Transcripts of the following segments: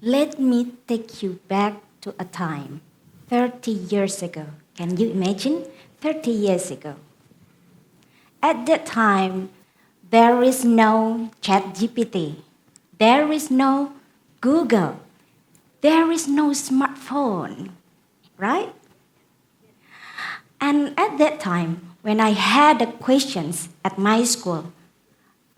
Let me take you back to a time 30 years ago. Can you imagine? 30 years ago. At that time, there is no ChatGPT. There is no Google. There is no smartphone, right? And at that time, when I had the questions at my school,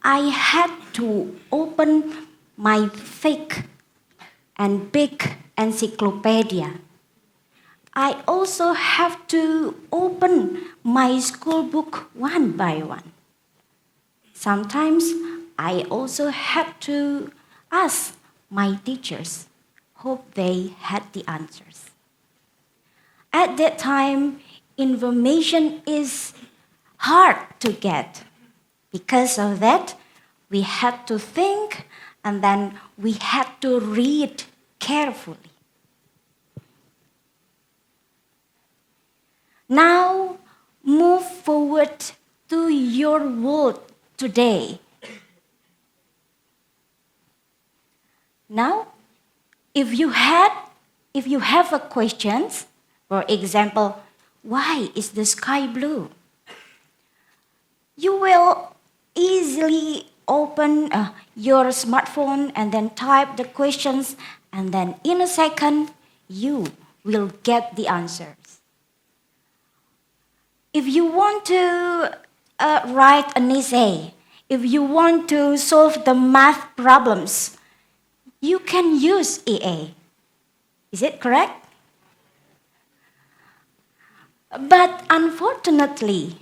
I had to open my thick and big encyclopedia. I also have to open my school book one by one. Sometimes I also had to ask my teachers, hope they had the answers. At that time, information is hard to get. Because of that, we had to think and then we had to read carefully. Now, move forward to your world today. Now, if you have a question, for example, why is the sky blue? You will easily open your smartphone and then type the questions, and then in a second, you will get the answers. If you want to write an essay, if you want to solve the math problems, you can use EA. Is it correct? But unfortunately,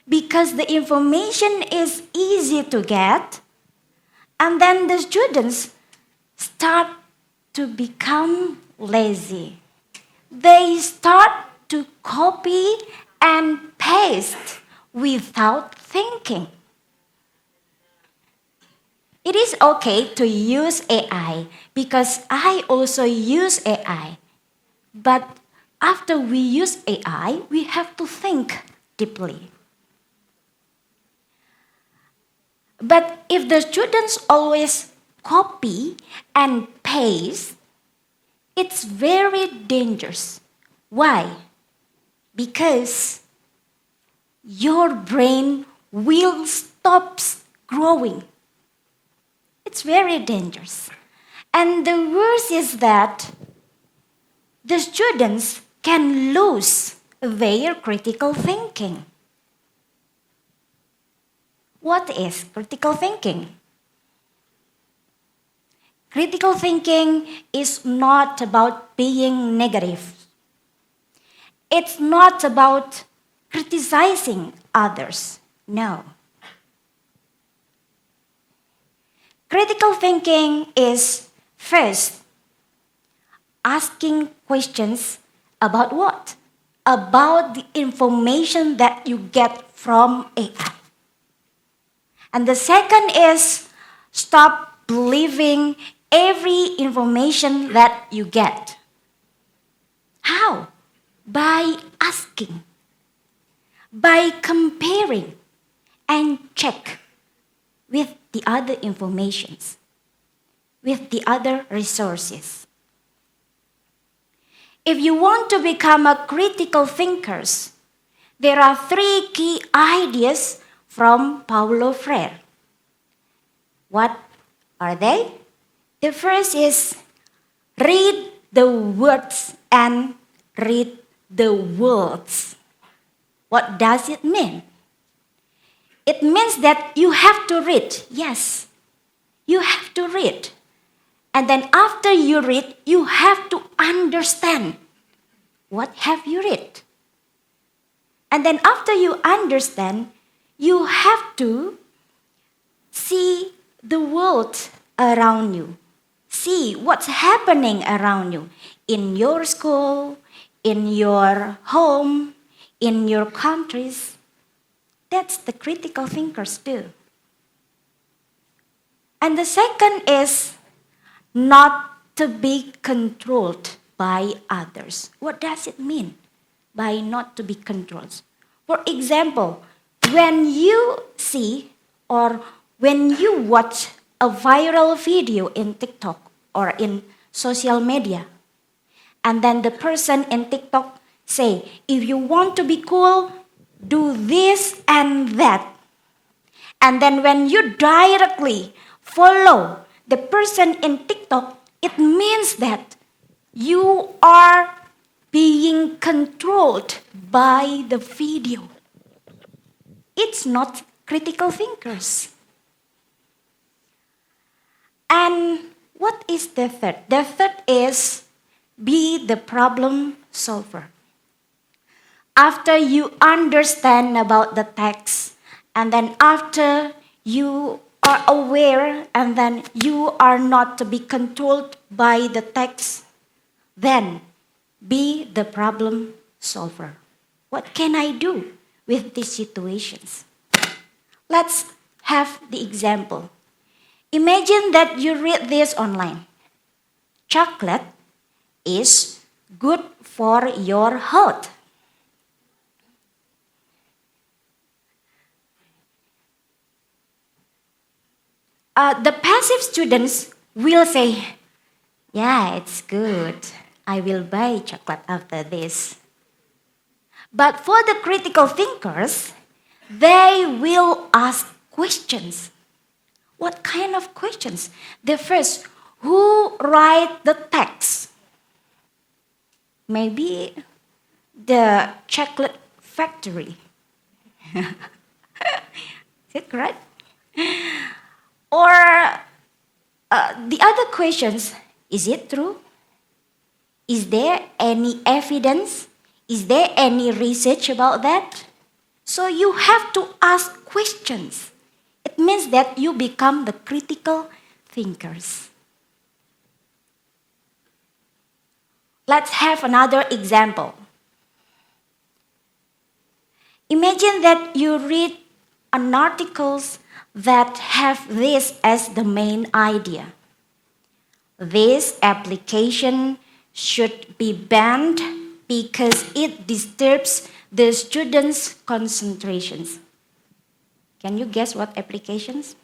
because the information is easy to get, and then the students start to become lazy. They start to copy and paste without thinking. It is okay to use AI because I also use AI. But after we use AI, we have to think deeply. But if the students always copy and paste, it's very dangerous. Why? Because your brain will stop growing. It's very dangerous. And the worst is that the students can lose their critical thinking. What is critical thinking? Critical thinking is not about being negative. It's not about criticizing others. No. Critical thinking is first asking questions about what? About the information that you get from AI. And the second is stop believing every information that you get. How? By asking, by comparing, and check with the other informations, with the other resources. If you want to become a critical thinker, there are 3 key ideas from Paulo Freire. What are they? The first is read the words and read the words. What does it mean? It means that you have to read. Yes, you have to read. And then after you read, you have to understand what have you read. And then after you understand, you have to see the world around you. See what's happening around you in your school, in your home, in your countries. That's the critical thinkers do. And the second is not to be controlled by others. What does it mean by not to be controlled? For example, when you see or when you watch a viral video in TikTok or in social media. And then the person in TikTok say, if you want to be cool, do this and that. And then when you directly follow the person in TikTok, it means that you are being controlled by the video. It's not critical thinkers. And what is the third? The third is be the problem solver. After you understand about the text, and then after you are aware, and then you are not to be controlled by the text, then be the problem solver. What can I do with these situations? Let's have the example. Imagine that you read this online. Chocolate is good for your health. The passive students will say, yeah, it's good. I will buy chocolate after this. But for the critical thinkers, they will ask questions. What kind of questions? The first, who write the text? Maybe the chocolate factory. Is it correct? Or the other questions, is it true? Is there any evidence? Is there any research about that? So you have to ask questions. It means that you become the critical thinkers. Let's have another example. Imagine that you read an articles that have this as the main idea. This application should be banned because it disturbs the students' concentrations. Can you guess what applications?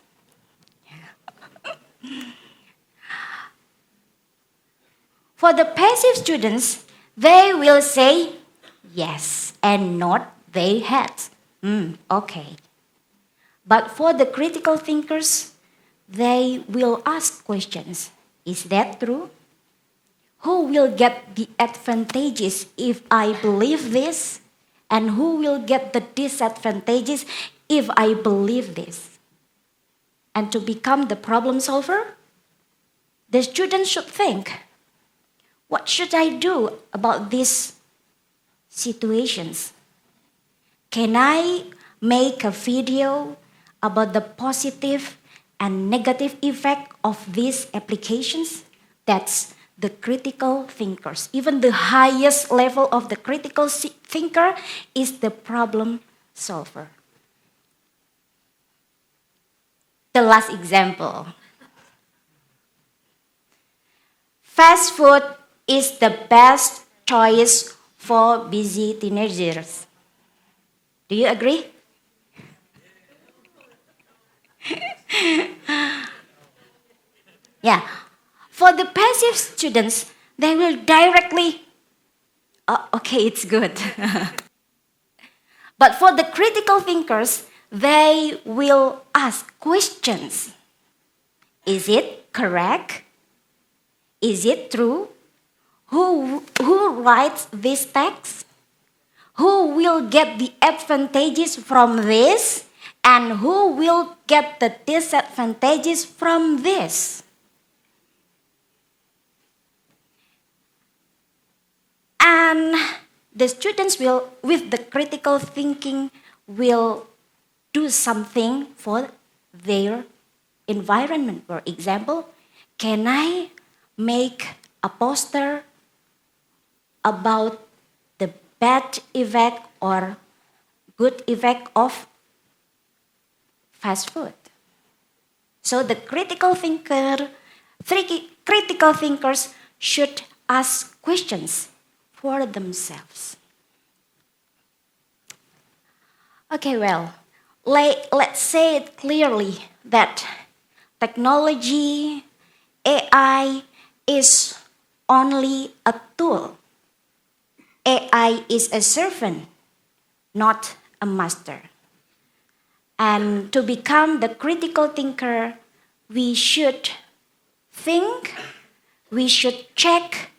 For the passive students, they will say yes and nod their heads. Okay. But for the critical thinkers, they will ask questions. Is that true? Who will get the advantages if I believe this? And who will get the disadvantages if I believe this? And to become the problem solver, the student should think, what should I do about these situations? Can I make a video about the positive and negative effect of these applications? That's the critical thinkers. Even the highest level of the critical thinker is the problem solver. The last example. Fast food is the best choice for busy teenagers. Do you agree? Yeah. For the passive students, they will directly, okay, it's good. But for the critical thinkers, they will ask questions. Is it correct? Is it true? Who writes this text? Who will get the advantages from this? And who will get the disadvantages from this? And the students will, with the critical thinking, will do something for their environment. For example, can I make a poster about the bad effect or good effect of fast food? So the critical thinkers should ask questions for themselves. Okay, well, let's say it clearly that technology, AI is only a tool. AI is a servant, not a master. And to become the critical thinker, we should think, we should check,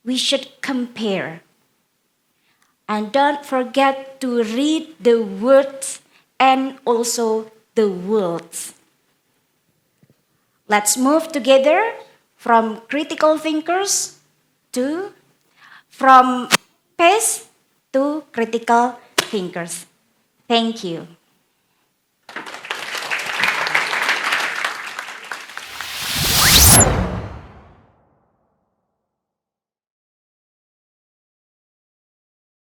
we should compare. And don't forget to read the words and also the words. Let's move together from critical thinkers from pace to critical thinkers. Thank you.